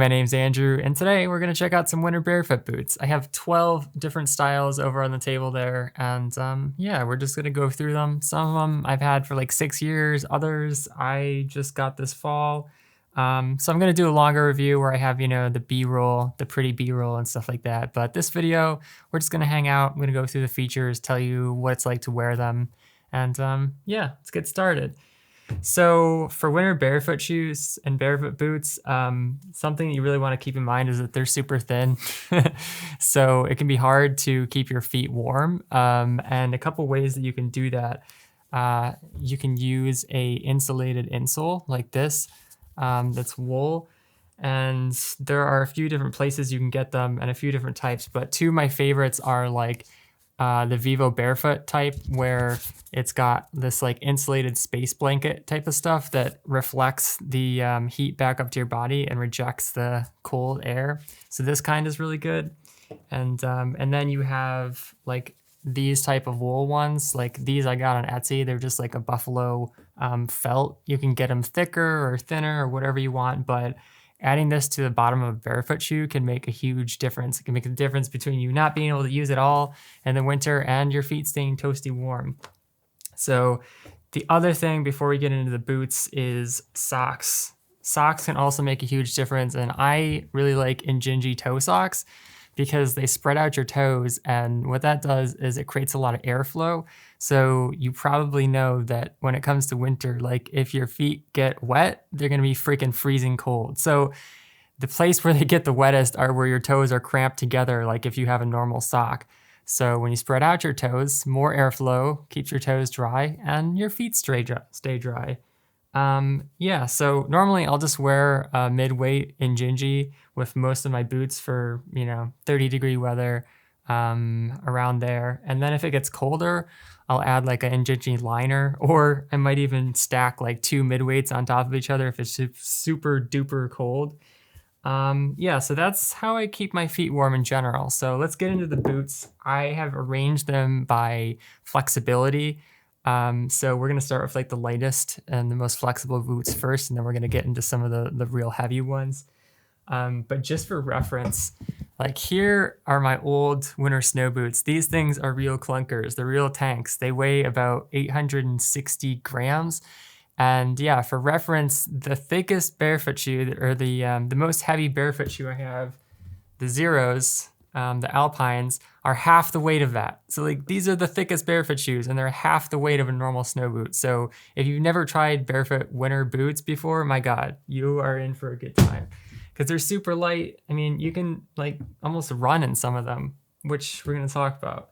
my name's Andrew, and today we're going to check out some winter barefoot boots. I have 12 different styles over on the table there, and yeah, we're just going to go through them. Some of them I've had for like 6 years, others I just got this fall. So I'm going to do a longer review where I have, the B-roll, the pretty B-roll and stuff like that. But this video, we're just going to hang out. I'm going to go through the features, tell you what it's like to wear them, and yeah, let's get started. So for winter barefoot shoes and barefoot boots, something you really want to keep in mind is that they're super thin. So it can be hard to keep your feet warm. And a couple ways that you can do that. You can use a insulated insole like this, that's wool. And there are a few different places you can get them and a few different types, but two of my favorites are like the Vivobarefoot type, where it's got this like insulated space blanket type of stuff that reflects the heat back up to your body and rejects the cold air. So this kind is really good. And then you have like these type of wool ones, like these I got on Etsy. They're just like a buffalo felt. You can get them thicker or thinner or whatever you want, but adding this to the bottom of a barefoot shoe can make a huge difference. It can make a difference between you not being able to use it all in the winter and your feet staying toasty warm. So the other thing before we get into the boots is socks. Socks can also make a huge difference, and I really like Injinji toe socks because they spread out your toes, and what that does is it creates a lot of airflow. So you probably know that when it comes to winter, like if your feet get wet, they're gonna be freaking freezing cold. So the place where they get the wettest are where your toes are cramped together, like if you have a normal sock. So when you spread out your toes, more airflow keeps your toes dry and your feet stay dry. Yeah, so normally I'll just wear a mid-weight Injinji with most of my boots for, 30-degree weather, around there. And then if it gets colder, I'll add like an Injinji liner, or I might even stack like 2 mid-weights on top of each other if it's super duper cold. Yeah, so that's how I keep my feet warm in general. So let's get into the boots. I have arranged them by flexibility. So we're gonna start with like the lightest and the most flexible boots first, and then we're gonna get into some of the real heavy ones. But just for reference, like here are my old winter snow boots. These things are real clunkers. They're real tanks. They weigh about 860 grams. And yeah, for reference, the thickest barefoot shoe, or the most heavy barefoot shoe I have, the Xeros, the Alpines, are half the weight of that. So like these are the thickest barefoot shoes, and they're half the weight of a normal snow boot. So if you've never tried barefoot winter boots before, my God, you are in for a good time. Because they're super light. I mean, you can like almost run in some of them, which we're gonna talk about.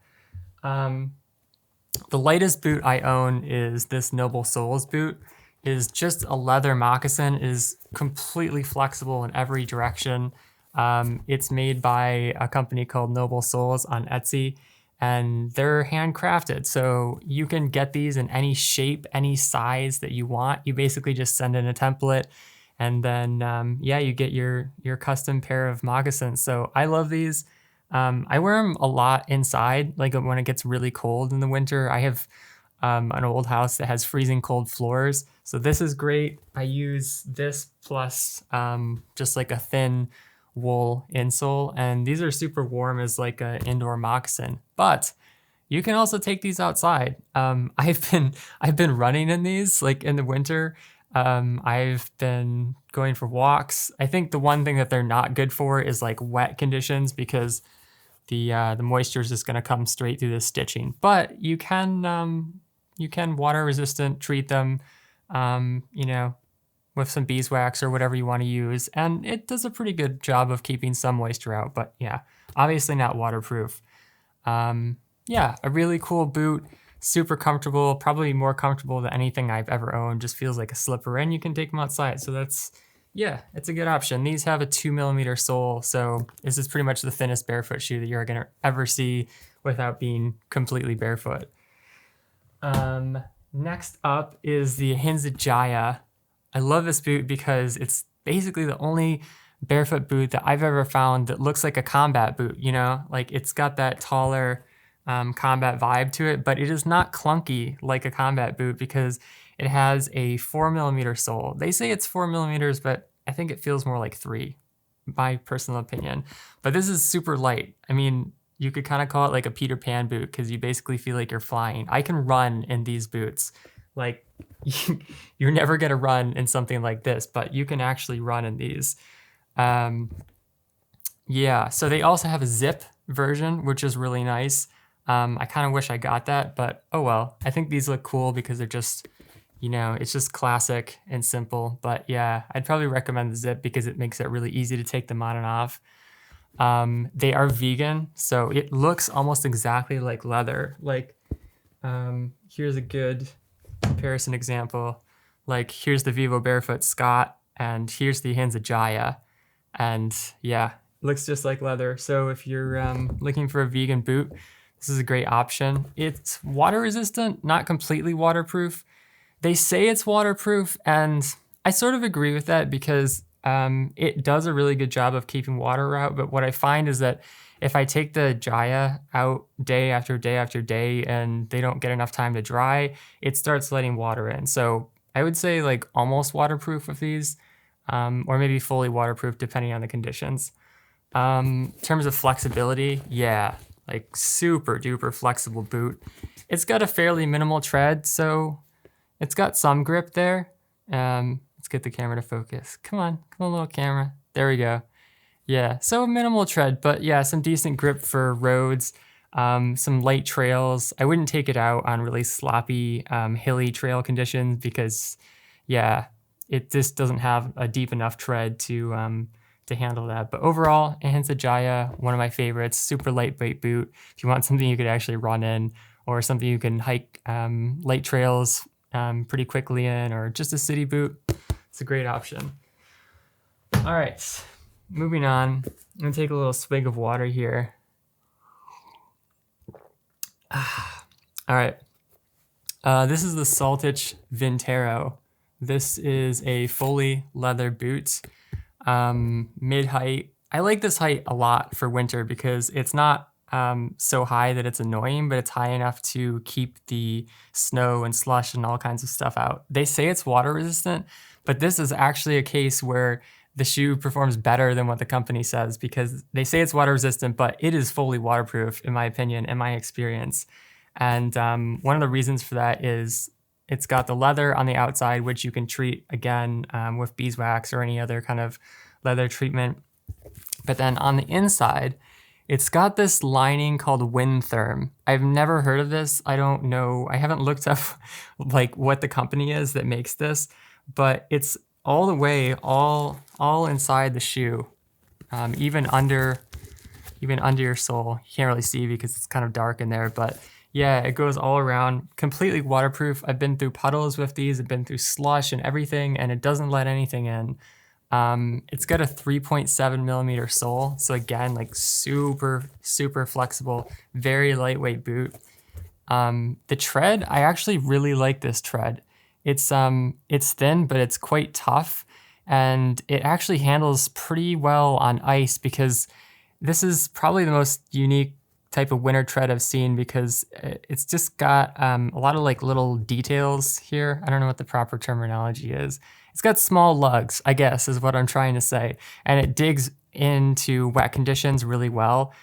The lightest boot I own is this Noble Soles boot. It is just a leather moccasin. It is completely flexible in every direction. It's made by a company called Noble Soles on Etsy, and they're handcrafted. So you can get these in any shape, any size that you want. You basically just send in a template, and then yeah, you get your custom pair of moccasins. So I love these. I wear them a lot inside, like when it gets really cold in the winter. I have an old house that has freezing cold floors, so this is great. I use this plus just like a thin wool insole, and these are super warm as like an indoor moccasin. But you can also take these outside. I've been running in these like in the winter. I've been going for walks. I think the one thing that they're not good for is like wet conditions, because the moisture is just going to come straight through the stitching. But you can water resistant treat them, with some beeswax or whatever you want to use, and it does a pretty good job of keeping some moisture out. But yeah, obviously not waterproof. Yeah, a really cool boot. Super comfortable, probably more comfortable than anything I've ever owned. Just feels like a slipper, and you can take them outside. So that's, yeah, it's a good option. These have a 2mm sole, so this is pretty much the thinnest barefoot shoe that you're gonna ever see without being completely barefoot. Next up is the Ahinsa Jaya. I love this boot because it's basically the only barefoot boot that I've ever found that looks like a combat boot, like it's got that taller, combat vibe to it, but it is not clunky like a combat boot because it has a 4mm sole. They say it's 4mm, but I think it feels more like 3. my personal opinion. But this is super light. I mean, you could kind of call it like a Peter Pan boot because you basically feel like you're flying. I can run in these boots. Like, you're never going to run in something like this, but you can actually run in these. Yeah, so they also have a zip version, which is really nice. I kind of wish I got that, but oh well. I think these look cool because they're just, you know, it's just classic and simple. But yeah, I'd probably recommend the zip because it makes it really easy to take them on and off. They are vegan, so it looks almost exactly like leather. Like, here's a good comparison example. Like, here's the Vivobarefoot Scott, and here's the Ahinsa Jaya. And yeah, looks just like leather. So if you're looking for a vegan boot, this is a great option. It's water resistant, not completely waterproof. They say it's waterproof, and I sort of agree with that because it does a really good job of keeping water out. But what I find is that if I take the Jaya out day after day after day and they don't get enough time to dry, it starts letting water in. So I would say like almost waterproof with these, or maybe fully waterproof depending on the conditions. In terms of flexibility, yeah, like super duper flexible boot. It's got a fairly minimal tread, so it's got some grip there. Let's get the camera to focus. Come on, little camera. There we go. Yeah, so minimal tread, but yeah, some decent grip for roads, some light trails. I wouldn't take it out on really sloppy, hilly trail conditions because, yeah, it just doesn't have a deep enough tread to handle that. But overall, Ahinsa Jaya, one of my favorites, super lightweight boot. If you want something you could actually run in or something you can hike light trails pretty quickly in, or just a city boot, it's a great option. All right, moving on. I'm gonna take a little swig of water here. All right, this is the Saltic Vintero. This is a fully leather boot, mid-height. I like this height a lot for winter because it's not so high that it's annoying, but it's high enough to keep the snow and slush and all kinds of stuff out. They say it's water resistant, but this is actually a case where the shoe performs better than what the company says because they say it's water resistant, but it is fully waterproof in my opinion, in my experience. And one of the reasons for that is it's got the leather on the outside, which you can treat again with beeswax or any other kind of leather treatment. But then on the inside, it's got this lining called Windtherm. I've never heard of this. I don't know. I haven't looked up like what the company is that makes this, but it's all the way, all inside the shoe, even under your sole. You can't really see because it's kind of dark in there, but yeah, it goes all around, completely waterproof. I've been through puddles with these. I've been through slush and everything, and it doesn't let anything in. It's got a 3.7 millimeter sole. So again, like super, super flexible, very lightweight boot. The tread, I actually really like this tread. It's thin, but it's quite tough. And it actually handles pretty well on ice because this is probably the most unique type of winter tread I've seen because it's just got a lot of like little details here. I don't know what the proper terminology is. It's got small lugs, I guess, is what I'm trying to say. And it digs into wet conditions really well.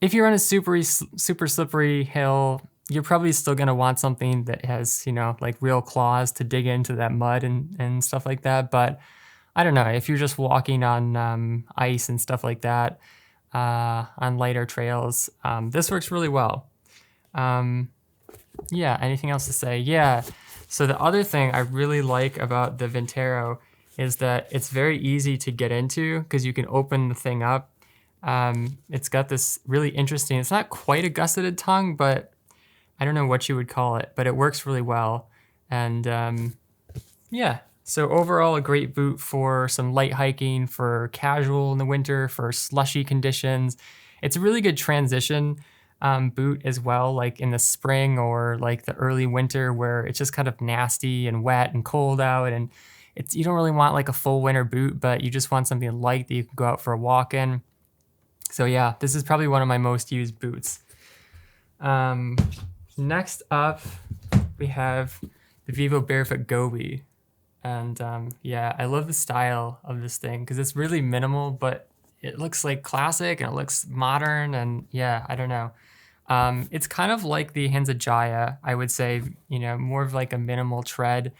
If you're on a super slippery hill, you're probably still gonna want something that has, you know, like real claws to dig into that mud and stuff like that. But I don't know, if you're just walking on ice and stuff like that, on lighter trails, this works really well. Yeah, anything else to say? Yeah, so the other thing I really like about the Vintero is that it's very easy to get into because you can open the thing up. It's got this really interesting, it's not quite a gusseted tongue, but I don't know what you would call it, but it works really well. And yeah, so overall a great boot for some light hiking, for casual in the winter, for slushy conditions. It's a really good transition boot as well, like in the spring or like the early winter where it's just kind of nasty and wet and cold out, and you don't really want like a full winter boot, but you just want something light that you can go out for a walk in. So yeah, this is probably one of my most used boots. Next up, we have the Vivobarefoot Gobi. And yeah, I love the style of this thing because it's really minimal, but it looks like classic and it looks modern, and yeah, I don't know. It's kind of like the Ahinsa Jaya, I would say, you know, more of like a minimal tread.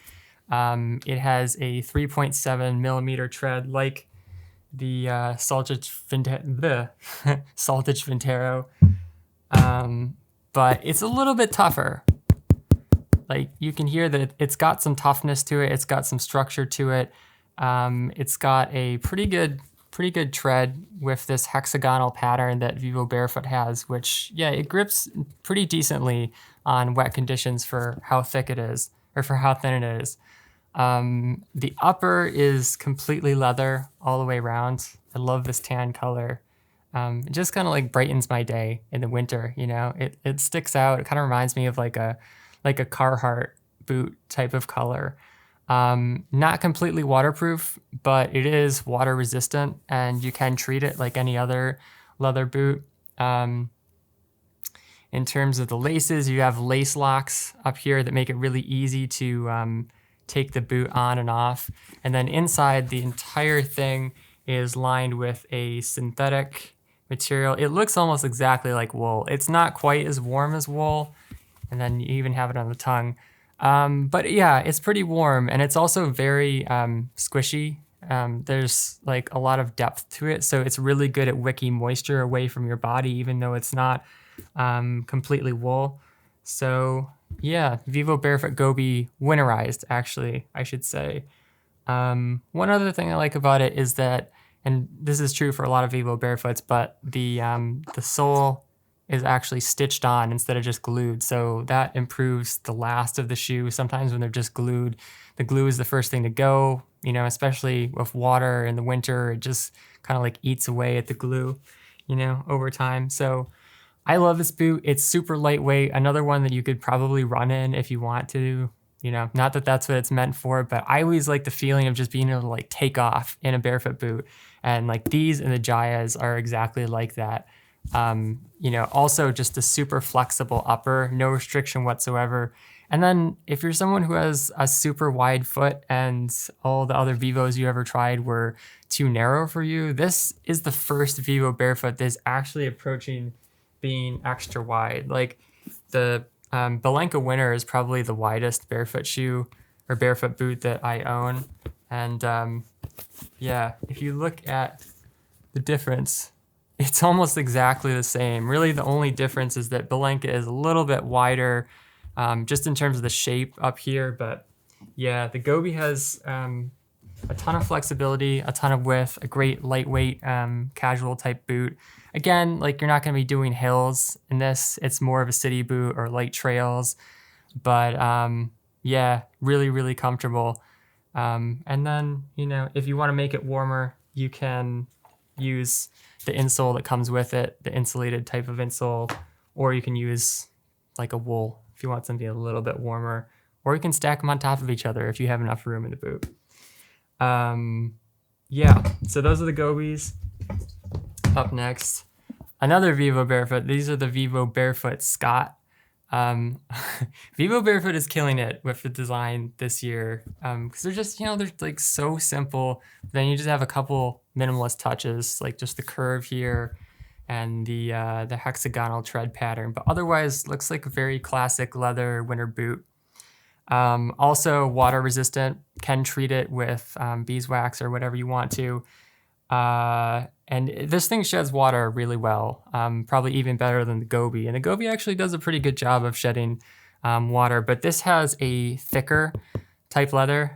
It has a 3.7 millimeter tread like the Saltic Vintero, but it's a little bit tougher. Like you can hear that it's got some toughness to it. It's got some structure to it. It's got a pretty good tread with this hexagonal pattern that Vivobarefoot has, which, yeah, it grips pretty decently on wet conditions for how thick it is, or for how thin it is. The upper is completely leather all the way around. I love this tan color. It just kind of like brightens my day in the winter, you know? It sticks out. It kind of reminds me of like a Carhartt boot type of color. Not completely waterproof, but it is water resistant, and you can treat it like any other leather boot. In terms of the laces, you have lace locks up here that make it really easy to take the boot on and off. And then inside, the entire thing is lined with a synthetic material. It looks almost exactly like wool. It's not quite as warm as wool, and then you even have it on the tongue. But yeah, it's pretty warm, and it's also very squishy. There's like a lot of depth to it, so it's really good at wicking moisture away from your body, even though it's not completely wool. So yeah, Vivobarefoot Gobi Winterized, actually, I should say. One other thing I like about it is that, and this is true for a lot of Vivobarefoots, but the sole is actually stitched on instead of just glued. So that improves the last of the shoe. Sometimes when they're just glued, the glue is the first thing to go, you know, especially with water in the winter, it just kind of like eats away at the glue, you know, over time. So I love this boot. It's super lightweight. Another one that you could probably run in if you want to, you know, not that that's what it's meant for, but I always like the feeling of just being able to like take off in a barefoot boot. And like these and the Jayas are exactly like that. You know, also just a super flexible upper, no restriction whatsoever. And then if you're someone who has a super wide foot and all the other Vivos you ever tried were too narrow for you, this is the first Vivobarefoot that's actually approaching being extra wide. Like the BeLenka Winter is probably the widest barefoot shoe or barefoot boot that I own. And yeah, if you look at the difference, it's almost exactly the same. Really, the only difference is that BeLenka is a little bit wider, just in terms of the shape up here. But yeah, the Gobi has a ton of flexibility, a ton of width, a great lightweight casual type boot. Again, like you're not going to be doing hills in this. It's more of a city boot or light trails. But yeah, really, really comfortable. And then, you know, if you want to make it warmer, you can use the insole that comes with it, the insulated type of insole, or you can use like a wool if you want something a little bit warmer, or you can stack them on top of each other if you have enough room in the boot. Yeah, so those are the Gobis. Up next, another Vivobarefoot. These are the Vivobarefoot Scott. Vivobarefoot is killing it with the design this year, because they're just, you know, they're like so simple. Then you just have a couple minimalist touches, like just the curve here and the hexagonal tread pattern, but otherwise looks like a very classic leather winter boot. Also water resistant, can treat it with beeswax or whatever you want to. And this thing sheds water really well, probably even better than the Gobi. And the Gobi actually does a pretty good job of shedding water, but this has a thicker type leather.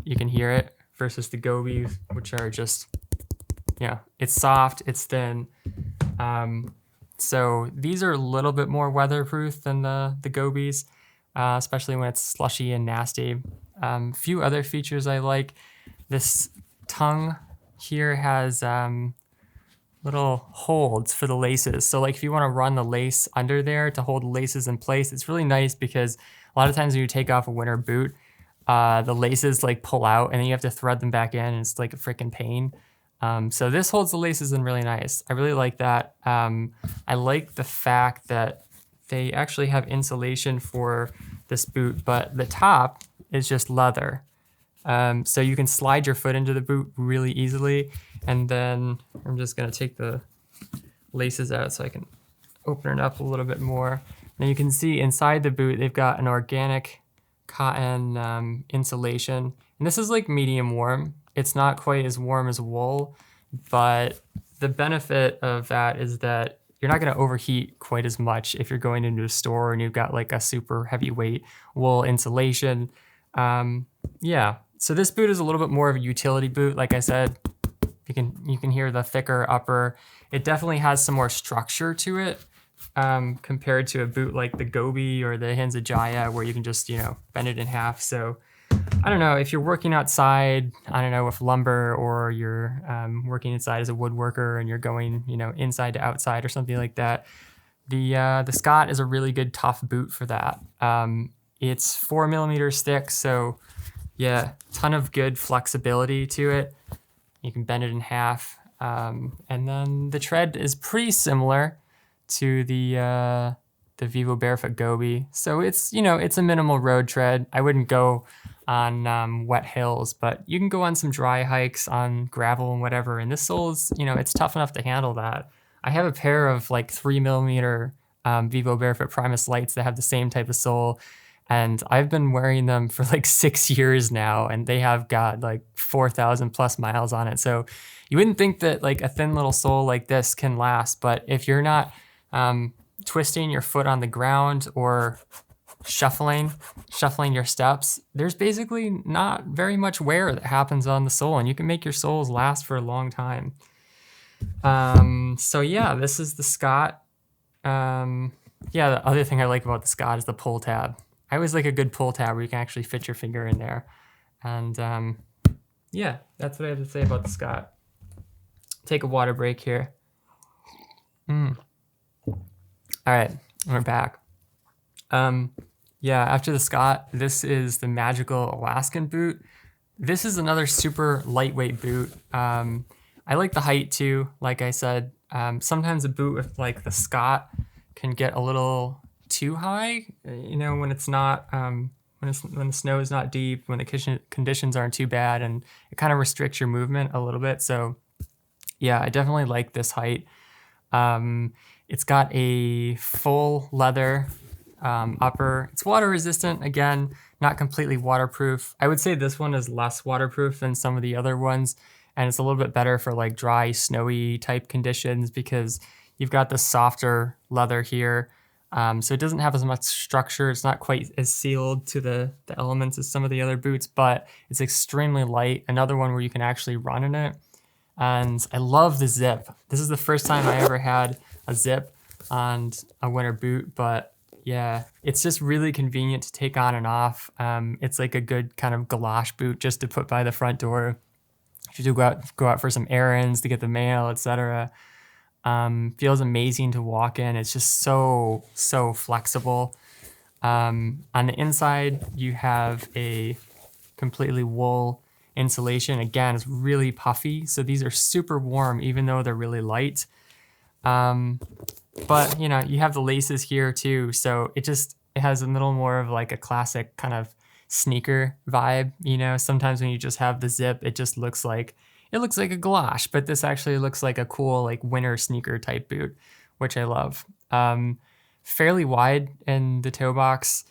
You can hear it versus the Gobi, which are just, yeah, it's soft, it's thin. So these are a little bit more weatherproof than the Gobis, especially when it's slushy and nasty. Few other features I like. This tongue here has little holds for the laces. So like if you want to run the lace under there to hold the laces in place, it's really nice because a lot of times when you take off a winter boot, the laces like pull out and then you have to thread them back in and it's like a freaking pain. So this holds the laces in really nice. I really like that. I like the fact that they actually have insulation for this boot, but the top is just leather. So you can slide your foot into the boot really easily. And then I'm just gonna take the laces out so I can open it up a little bit more. Now you can see inside the boot, they've got an organic cotton insulation. And this is like medium warm. It's not quite as warm as wool, but the benefit of that is that you're not gonna overheat quite as much if you're going into a store and you've got like a super heavyweight wool insulation. Yeah, so this boot is a little bit more of a utility boot. Like I said, you can hear the thicker upper. It definitely has some more structure to it compared to a boot like the Gobi or the Ahinsa Jaya, where you can just, bend it in half. So I don't know, if you're working outside, I don't know, with lumber, or you're working inside as a woodworker and you're going, inside to outside or something like that, the Scott is a really good tough boot for that. It's 4mm thick, so yeah, ton of good flexibility to it. You can bend it in half. And then the tread is pretty similar to the Vivobarefoot Gobi. So it's, it's a minimal road tread. I wouldn't go on wet hills, but you can go on some dry hikes on gravel and whatever. And this sole is, it's tough enough to handle that. I have a pair of like 3mm Vivobarefoot Primus lights that have the same type of sole. And I've been wearing them for like 6 years now, and they have got like 4,000 plus miles on it. So you wouldn't think that like a thin little sole like this can last, but if you're not twisting your foot on the ground or shuffling your steps, there's basically not very much wear that happens on the sole, and you can make your soles last for a long time. So yeah, this is the Scott. Yeah, the other thing I like about the Scott is the pull tab. I always like a good pull tab where you can actually fit your finger in there. And yeah, that's what I have to say about the Scott. Take a water break here. All right, we're back. Yeah, after the Scott, this is the magical Alaskan boot. This is another super lightweight boot. I like the height too, like I said. Sometimes a boot with like the Scott can get a little too high, when it's not, when the snow is not deep, when the conditions aren't too bad, and it kind of restricts your movement a little bit. So yeah, I definitely like this height. It's got a full leather upper. It's water resistant, again, not completely waterproof. I would say this one is less waterproof than some of the other ones, and it's a little bit better for like dry, snowy type conditions because you've got the softer leather here. So it doesn't have as much structure. It's not quite as sealed to the elements as some of the other boots, but it's extremely light. Another one where you can actually run in it. And I love the zip. This is the first time I ever had a zip on a winter boot, but yeah, it's just really convenient to take on and off. It's like a good kind of galosh boot just to put by the front door. If you do go out for some errands, to get the mail, etc. Feels amazing to walk in. It's just so flexible. On the inside, you have a completely wool insulation. Again, it's really puffy. So these are super warm, even though they're really light. But you have the laces here too. So it has a little more of like a classic kind of sneaker vibe. Sometimes when you just have the zip, it just looks like a galosh, but this actually looks like a cool like winter sneaker type boot, which I love. Fairly wide in the toe box.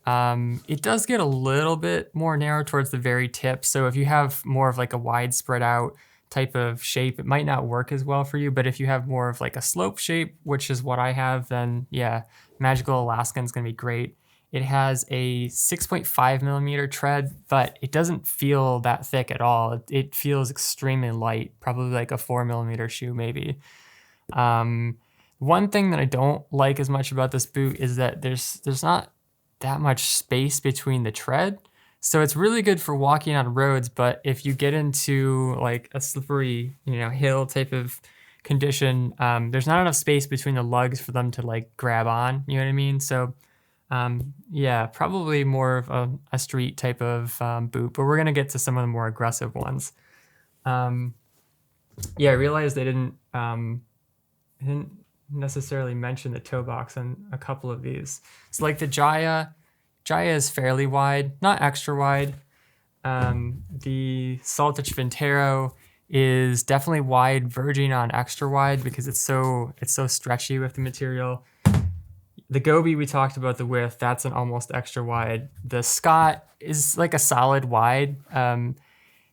It does get a little bit more narrow towards the very tip. So if you have more of like a wide spread out type of shape, it might not work as well for you. But if you have more of like a slope shape, which is what I have, then yeah, Magical Alaskan is going to be great. It has a 6.5mm tread, but it doesn't feel that thick at all. It feels extremely light, probably like a 4mm shoe maybe. One thing that I don't like as much about this boot is that there's not that much space between the tread. So it's really good for walking on roads, but if you get into like a slippery, hill type of condition, there's not enough space between the lugs for them to like grab on, you know what I mean? So yeah, probably more of a street type of boot, but we're gonna get to some of the more aggressive ones. Yeah, I realized I didn't necessarily mention the toe box on a couple of these. So like the Jaya is fairly wide, not extra wide. The Saltic Vintero is definitely wide, verging on extra wide because it's so stretchy with the material. The Gobi, we talked about the width, that's an almost extra wide. The Scott is like a solid wide.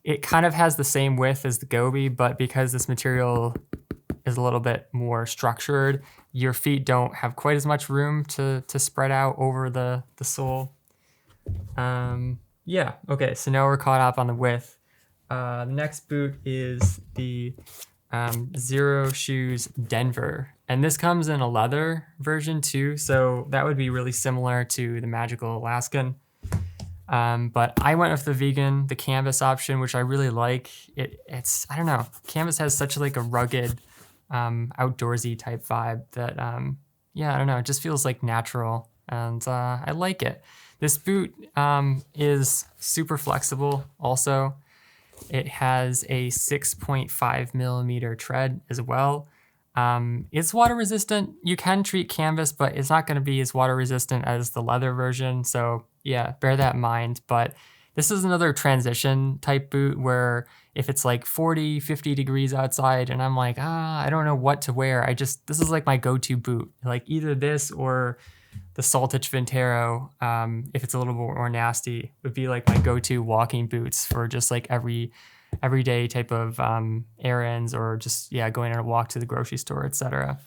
It kind of has the same width as the Gobi, but because this material is a little bit more structured, your feet don't have quite as much room to spread out over the sole. Yeah, okay, so now we're caught up on the width. The next boot is the Xero Shoes Denver. And this comes in a leather version too, so that would be really similar to the Magical Alaskan. But I went with the canvas option, which I really like. It's I don't know, canvas has such like a rugged, outdoorsy type vibe that, yeah, I don't know, it just feels like natural, and I like it. This boot is super flexible also. It has a 6.5 millimeter tread as well. It's water resistant. You can treat canvas, but it's not going to be as water resistant as the leather version. So yeah, bear that in mind. But this is another transition type boot where if it's like 40, 50 degrees outside and I'm like, I don't know what to wear. This is like my go-to boot. Like either this or the Saltic Vintero, if it's a little bit more nasty, would be like my go-to walking boots for just like everyday type of errands, or just, yeah, going on a walk to the grocery store, etc.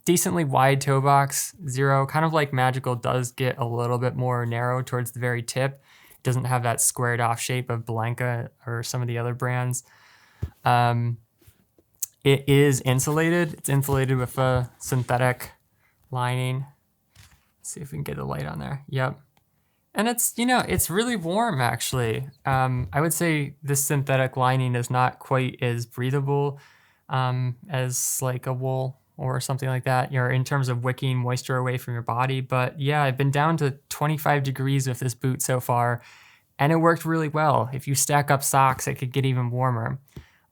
Decently wide toe box. Xero, kind of like Magical, does get a little bit more narrow towards the very tip. It doesn't have that squared off shape of BeLenka or some of the other brands. It is insulated. It's insulated with a synthetic lining. Let's see if we can get the light on there. Yep. And it's, it's really warm actually. I would say this synthetic lining is not quite as breathable as like a wool or something like that, in terms of wicking moisture away from your body. But yeah, I've been down to 25 degrees with this boot so far, and it worked really well. If you stack up socks, it could get even warmer.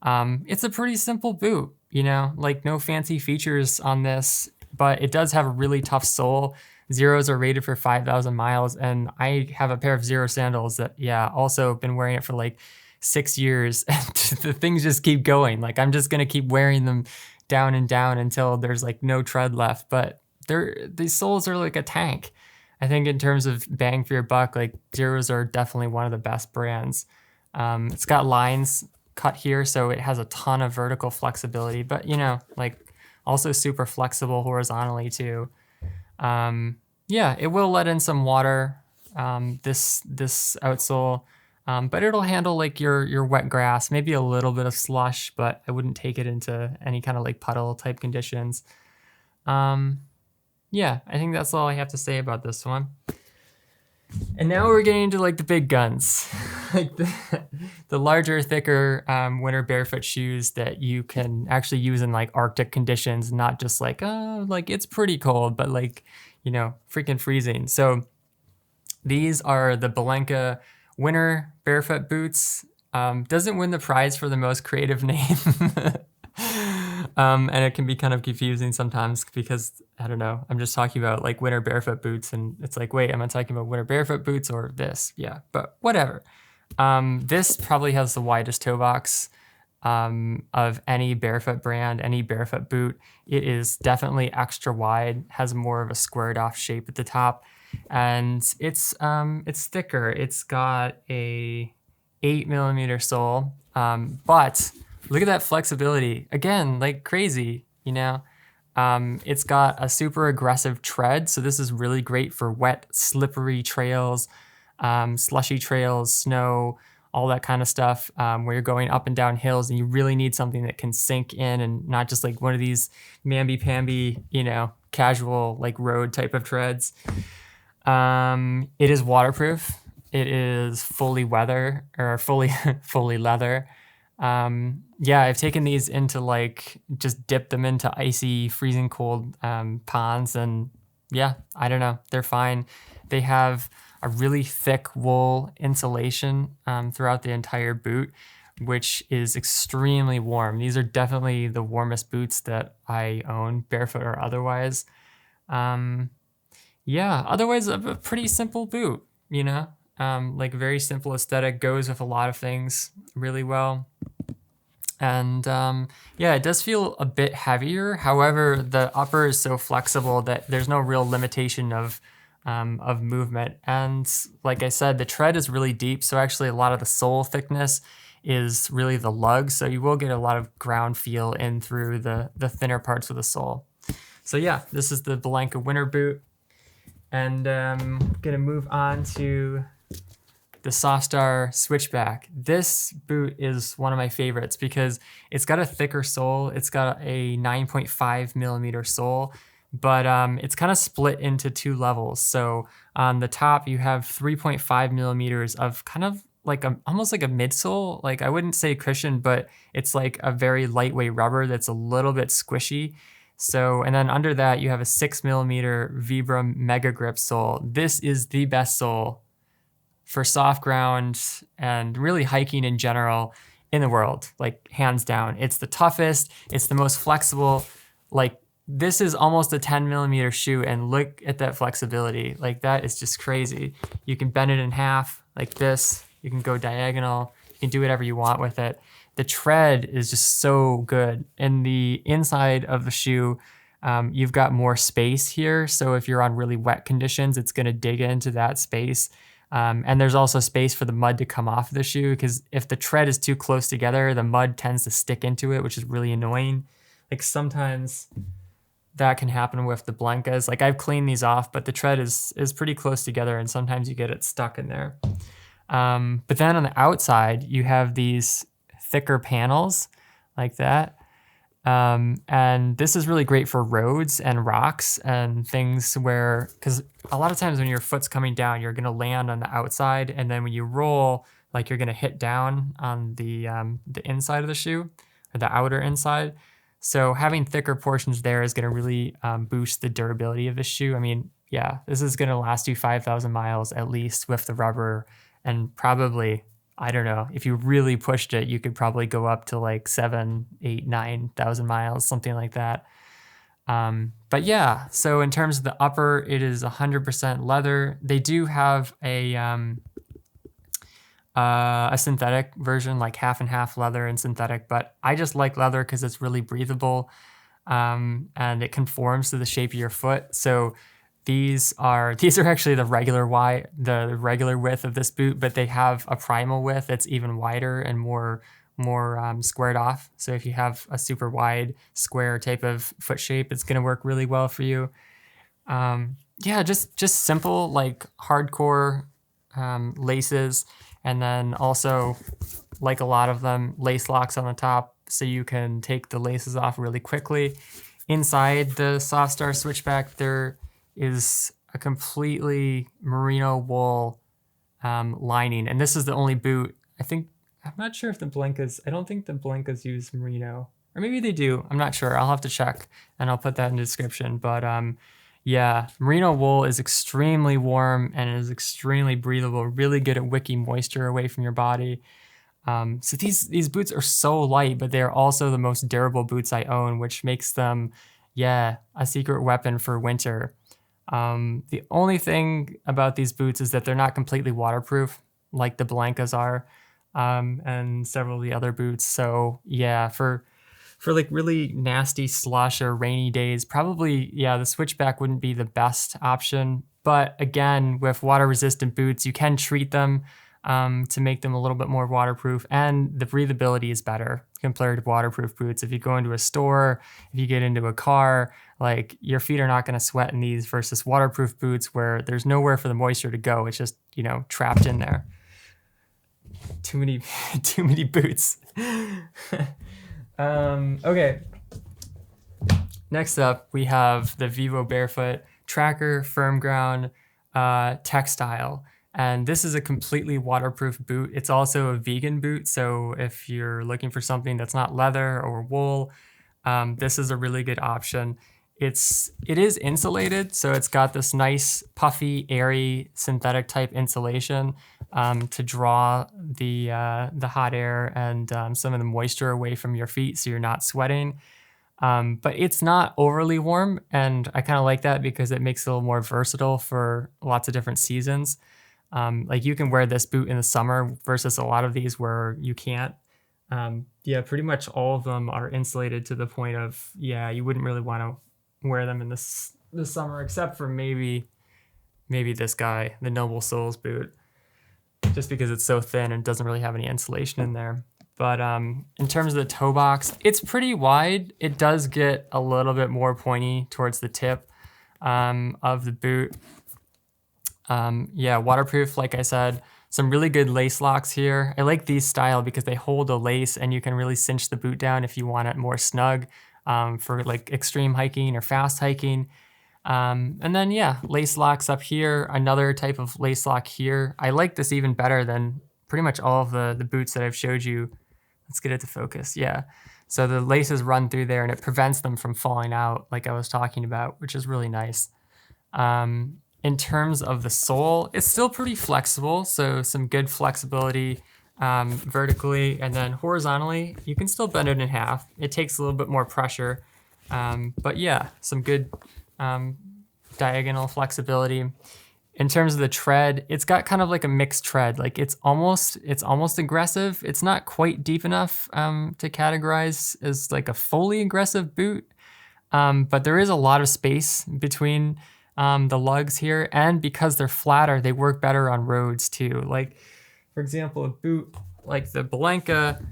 It's a pretty simple boot, like no fancy features on this, but it does have a really tough sole. Xeros are rated for 5,000 miles, and I have a pair of Xero sandals that, yeah, also been wearing it for like 6 years, and the things just keep going. Like I'm just gonna keep wearing them down and down until there's like no tread left. But these soles are like a tank. I think in terms of bang for your buck, like Xeros are definitely one of the best brands. It's got lines cut here, so it has a ton of vertical flexibility, but like also super flexible horizontally too. Yeah, it will let in some water, this outsole, but it'll handle like your wet grass, maybe a little bit of slush, but I wouldn't take it into any kind of like puddle type conditions. Yeah, I think that's all I have to say about this one. And now we're getting into like the big guns, like the larger, thicker winter barefoot shoes that you can actually use in like Arctic conditions, not just like, like it's pretty cold, but like, freaking freezing. So these are the BeLenka winter barefoot boots. Doesn't win the prize for the most creative name. And it can be kind of confusing sometimes because, I don't know, I'm just talking about like winter barefoot boots and it's like, wait, am I talking about winter barefoot boots or this? Yeah, but whatever. This probably has the widest toe box of any barefoot brand, any barefoot boot. It is definitely extra wide, has more of a squared off shape at the top, and it's thicker. It's got a 8 millimeter sole, but look at that flexibility. Again, like crazy, It's got a super aggressive tread, so this is really great for wet, slippery trails, slushy trails, snow, all that kind of stuff, where you're going up and down hills and you really need something that can sink in and not just like one of these mamby-pamby, casual like road type of treads. It is waterproof. It is fully fully leather. Yeah, I've taken these into like, just dipped them into icy, freezing cold ponds, and yeah, I don't know, they're fine. They have a really thick wool insulation throughout the entire boot, which is extremely warm. These are definitely the warmest boots that I own, barefoot or otherwise. Yeah, otherwise a pretty simple boot, like very simple aesthetic, goes with a lot of things really well. And yeah, it does feel a bit heavier. However, the upper is so flexible that there's no real limitation of movement. And like I said, the tread is really deep. So actually a lot of the sole thickness is really the lug. So you will get a lot of ground feel in through the thinner parts of the sole. So yeah, this is the BeLenka winter boot. And I'm gonna move on to the Softstar Switchback. This boot is one of my favorites because it's got a thicker sole. It's got a 9.5 millimeter sole, but it's kind of split into two levels. So on the top, you have 3.5 millimeters of kind of like almost like a midsole. Like I wouldn't say cushion, but it's like a very lightweight rubber that's a little bit squishy. So, and then under that, you have a 6 millimeter Vibram Mega Grip sole. This is the best sole for soft ground and really hiking in general in the world, like hands down. It's the toughest, it's the most flexible. Like this is almost a 10 millimeter shoe and look at that flexibility. Like that is just crazy. You can bend it in half like this. You can go diagonal. You can do whatever you want with it. The tread is just so good. In the inside of the shoe, you've got more space here. So if you're on really wet conditions, it's gonna dig into that space. And there's also space for the mud to come off of the shoe because if the tread is too close together, the mud tends to stick into it, which is really annoying. Like sometimes that can happen with the BeLenkas. Like I've cleaned these off, but the tread is pretty close together and sometimes you get it stuck in there. But then on the outside, you have these thicker panels like that. And this is really great for roads and rocks and things where, because a lot of times when your foot's coming down, you're going to land on the outside. And then when you roll, like you're going to hit down on the inside of the shoe or the outer inside. So having thicker portions there is going to really boost the durability of the shoe. I mean, yeah, this is going to last you 5,000 miles at least with the rubber, and probably, I don't know, if you really pushed it, you could probably go up to like 7, 8, 9,000 miles, something like that. But yeah, so in terms of the upper, it is 100% leather. They do have a synthetic version, like half and half leather and synthetic, but I just like leather because it's really breathable and it conforms to the shape of your foot. So these are actually the regular width of this boot, but they have a primal width that's even wider and more squared off. So if you have a super wide square type of foot shape, it's gonna work really well for you. Yeah, just simple, like hardcore laces, and then also, like a lot of them, lace locks on the top so you can take the laces off really quickly. Inside the Softstar Switchback, there is a completely merino wool lining, and this is the only boot. I'm not sure if the BeLenkas, I don't think the BeLenkas use merino, or maybe they do. I'm not sure. I'll have to check, and I'll put that in the description. But yeah, merino wool is extremely warm and is extremely breathable, really good at wicking moisture away from your body. So these boots are so light, but they're also the most durable boots I own, which makes them, yeah, a secret weapon for winter. The only thing about these boots is that they're not completely waterproof like the BeLenkas are, and several of the other boots. So yeah, for like really nasty slush or rainy days, probably, yeah, the Switchback wouldn't be the best option. But again, with water resistant boots, you can treat them to make them a little bit more waterproof, and the breathability is better compared to waterproof boots. If you go into a store, if you get into a car, like your feet are not going to sweat in these versus waterproof boots where there's nowhere for the moisture to go. It's just, trapped in there. Too many boots. Okay. Next up, we have the Vivobarefoot Tracker Firm Ground Textile. And this is a completely waterproof boot. It's also a vegan boot. So if you're looking for something that's not leather or wool, this is a really good option. It is insulated, so it's got this nice puffy, airy, synthetic type insulation to draw the hot air and some of the moisture away from your feet, so you're not sweating. But it's not overly warm, and I kind of like that because it makes it a little more versatile for lots of different seasons. Like you can wear this boot in the summer versus a lot of these where you can't. Yeah, pretty much all of them are insulated to the point of, yeah, you wouldn't really want to wear them in this summer, except for maybe this guy, the Noble Soles boot, just because it's so thin and doesn't really have any insulation in there. But in terms of the toe box, it's pretty wide. It does get a little bit more pointy towards the tip of the boot. Yeah, waterproof, like I said. Some really good lace locks here. I like these style because they hold a lace and you can really cinch the boot down if you want it more snug for like extreme hiking or fast hiking. And then yeah, lace locks up here, another type of lace lock here. I like this even better than pretty much all of the boots that I've showed you. Let's get it to focus, yeah. So the laces run through there and it prevents them from falling out like I was talking about, which is really nice. In terms of the sole, it's still pretty flexible, so some good flexibility vertically, and then horizontally, you can still bend it in half. It takes a little bit more pressure, but yeah, some good diagonal flexibility. In terms of the tread, it's got kind of like a mixed tread. Like it's almost aggressive. It's not quite deep enough to categorize as like a fully aggressive boot, but there is a lot of space between the lugs here, and because they're flatter, they work better on roads too. Like, for example, a boot like the BeLenka,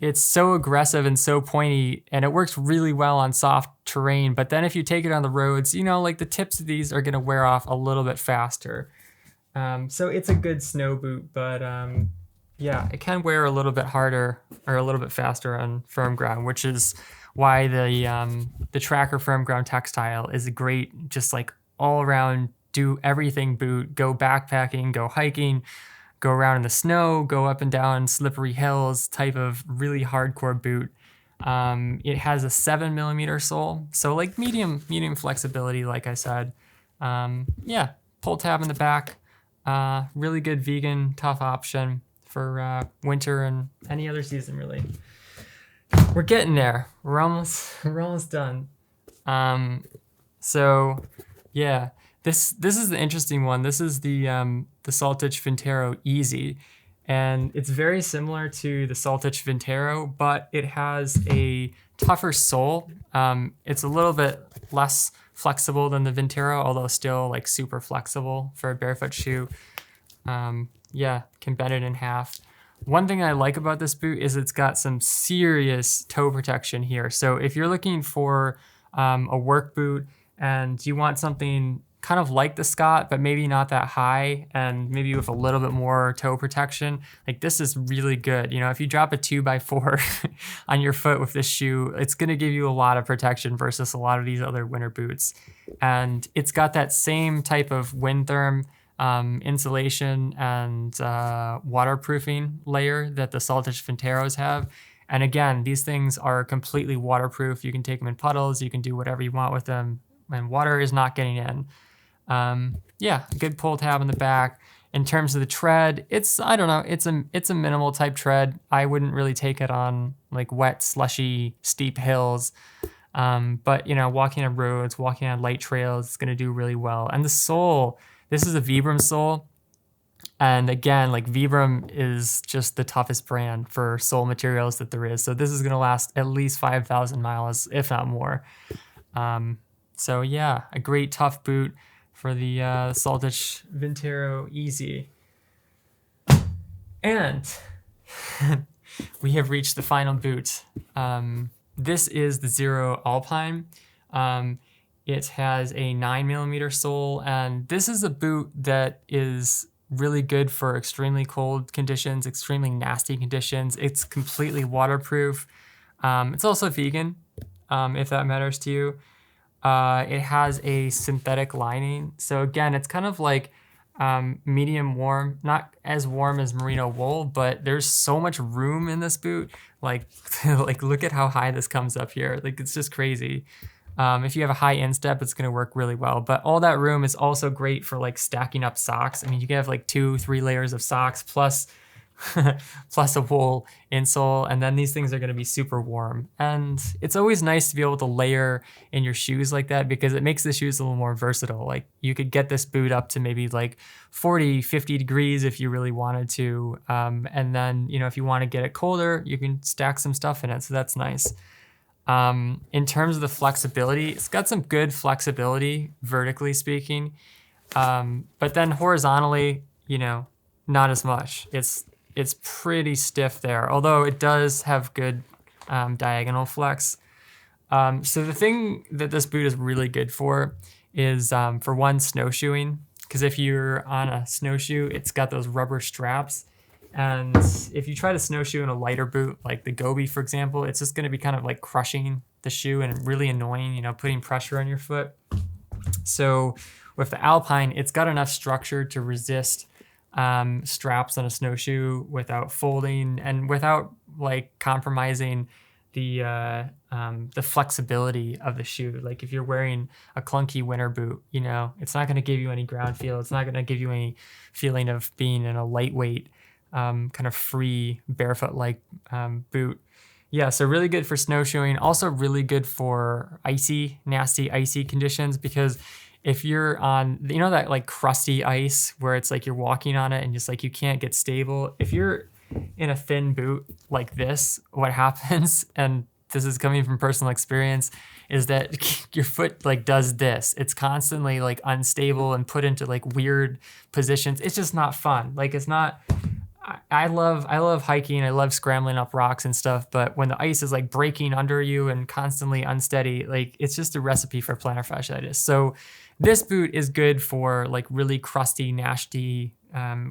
it's so aggressive and so pointy, and it works really well on soft terrain. But then if you take it on the roads, you know, like the tips of these are gonna wear off a little bit faster. So it's a good snow boot, but yeah, it can wear a little bit harder or a little bit faster on firm ground, which is why the Tracker firm ground Textile is a great, just like all around, do everything boot. Go backpacking, go hiking, go around in the snow, go up and down slippery hills type of really hardcore boot. It has a 7mm sole, so like medium flexibility, like I said. Yeah, pull tab in the back. Really good vegan, tough option for winter and any other season really. We're getting there. We're almost done. So yeah, this is the interesting one. This is the Saltic Vintero Easy, and it's very similar to the Saltic Vintero, but it has a tougher sole. It's a little bit less flexible than the Vintero, although still like super flexible for a barefoot shoe. Yeah, can bend it in half. One thing I like about this boot is it's got some serious toe protection here. So if you're looking for a work boot and you want something kind of like the Scott, but maybe not that high, and maybe with a little bit more toe protection, like this is really good. You know, if you drop a 2x4 on your foot with this shoe, it's gonna give you a lot of protection versus a lot of these other winter boots. And it's got that same type of wind therm insulation and waterproofing layer that the Saltic Vinteros have. And again, these things are completely waterproof. You can take them in puddles, you can do whatever you want with them, and water is not getting in. Yeah, good pull tab in the back. In terms of the tread, I don't know, it's a minimal type tread. I wouldn't really take it on like wet, slushy, steep hills. But you know, walking on roads, walking on light trails, it's gonna do really well. And the sole, this is a Vibram sole. And again, like Vibram is just the toughest brand for sole materials that there is. So this is gonna last at least 5,000 miles, if not more. So yeah, a great tough boot for the Saltic Vintero Easy. And we have reached the final boot. This is the Xero Alpine. It has a 9mm sole, and this is a boot that is really good for extremely cold conditions, extremely nasty conditions. It's completely waterproof. It's also vegan, if that matters to you. It has a synthetic lining. So again, it's kind of like medium warm, not as warm as merino wool, but there's so much room in this boot. Like, like look at how high this comes up here. Like it's just crazy. If you have a high instep, it's gonna work really well. But all that room is also great for like stacking up socks. I mean, you can have like 2-3 layers of socks plus plus a wool insole, and then these things are going to be super warm. And it's always nice to be able to layer in your shoes like that because it makes the shoes a little more versatile. Like you could get this boot up to maybe like 40, 50 degrees if you really wanted to. And then, if you want to get it colder, you can stack some stuff in it. So that's nice. In terms of the flexibility, it's got some good flexibility, vertically speaking. But then horizontally, not as much. It's pretty stiff there, although it does have good diagonal flex. So the thing that this boot is really good for is, for one, snowshoeing. Because if you're on a snowshoe, it's got those rubber straps. And if you try to snowshoe in a lighter boot, like the Gobi, for example, it's just going to be kind of like crushing the shoe and really annoying, putting pressure on your foot. So with the Alpine, it's got enough structure to resist straps on a snowshoe without folding and without like compromising the flexibility of the shoe. Like if you're wearing a clunky winter boot, it's not going to give you any ground feel. It's not going to give you any feeling of being in a lightweight, kind of free barefoot-like boot. Yeah, so really good for snowshoeing. Also really good for nasty icy conditions, because if you're on, that like crusty ice where it's like you're walking on it and just like you can't get stable. If you're in a thin boot like this, what happens, and this is coming from personal experience, is that your foot like does this. It's constantly like unstable and put into like weird positions. It's just not fun. Like it's not. I love hiking. I love scrambling up rocks and stuff. But when the ice is like breaking under you and constantly unsteady, like it's just a recipe for plantar fasciitis. So this boot is good for like really crusty, nasty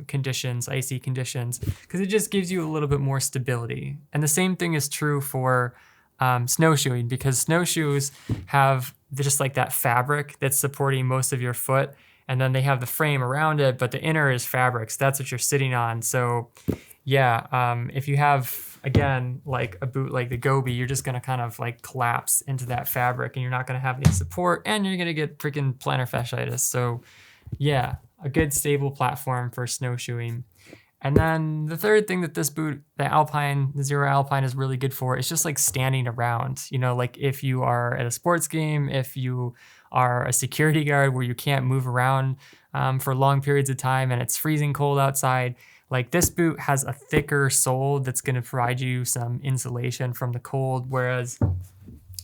conditions, icy conditions, because it just gives you a little bit more stability. And the same thing is true for snowshoeing, because snowshoes have just like that fabric that's supporting most of your foot. And then they have the frame around it, but the inner is fabric. So that's what you're sitting on. So yeah, if you have, again, like a boot like the Gobi, you're just gonna kind of like collapse into that fabric and you're not gonna have any support and you're gonna get freaking plantar fasciitis. So yeah, a good stable platform for snowshoeing. And then the third thing that this boot, the Xero Alpine, is really good for is just like standing around. Like if you are at a sports game, if you are a security guard where you can't move around for long periods of time and it's freezing cold outside, like this boot has a thicker sole that's going to provide you some insulation from the cold. Whereas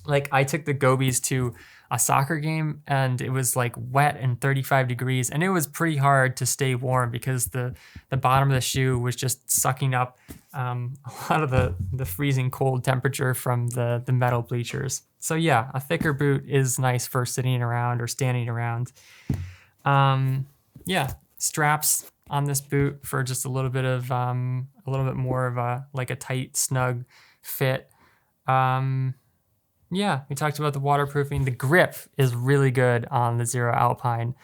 like I took the Gobis to a soccer game and it was like wet and 35 degrees and it was pretty hard to stay warm because the bottom of the shoe was just sucking up a lot of the freezing cold temperature from the metal bleachers. So yeah, a thicker boot is nice for sitting around or standing around. Yeah, straps on this boot for just a little bit more of a tight, snug fit. Yeah, we talked about the waterproofing. The grip is really good on the Xero Alpine.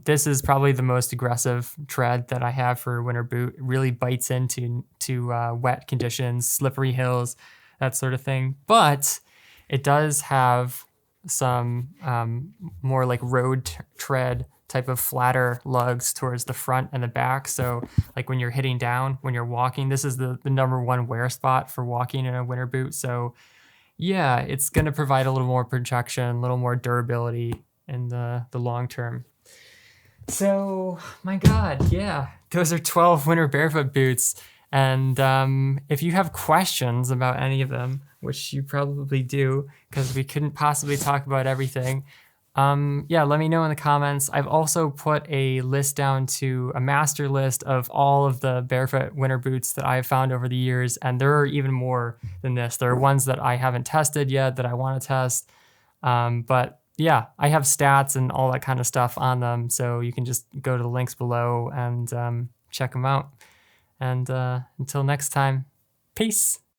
This is probably the most aggressive tread that I have for a winter boot. It really bites into wet conditions, slippery hills, that sort of thing. But it does have some more like road tread type of flatter lugs towards the front and the back. So like when you're hitting down, when you're walking, this is the number one wear spot for walking in a winter boot. So yeah, it's going to provide a little more protection, a little more durability in the long term. So, my God, yeah, those are 12 winter barefoot boots. And if you have questions about any of them, which you probably do, because we couldn't possibly talk about everything, yeah, let me know in the comments. I've also put a list down to a master list of all of the barefoot winter boots that I've found over the years. And there are even more than this. There are ones that I haven't tested yet that I want to test. But yeah, I have stats and all that kind of stuff on them. So you can just go to the links below and check them out. And until next time, peace.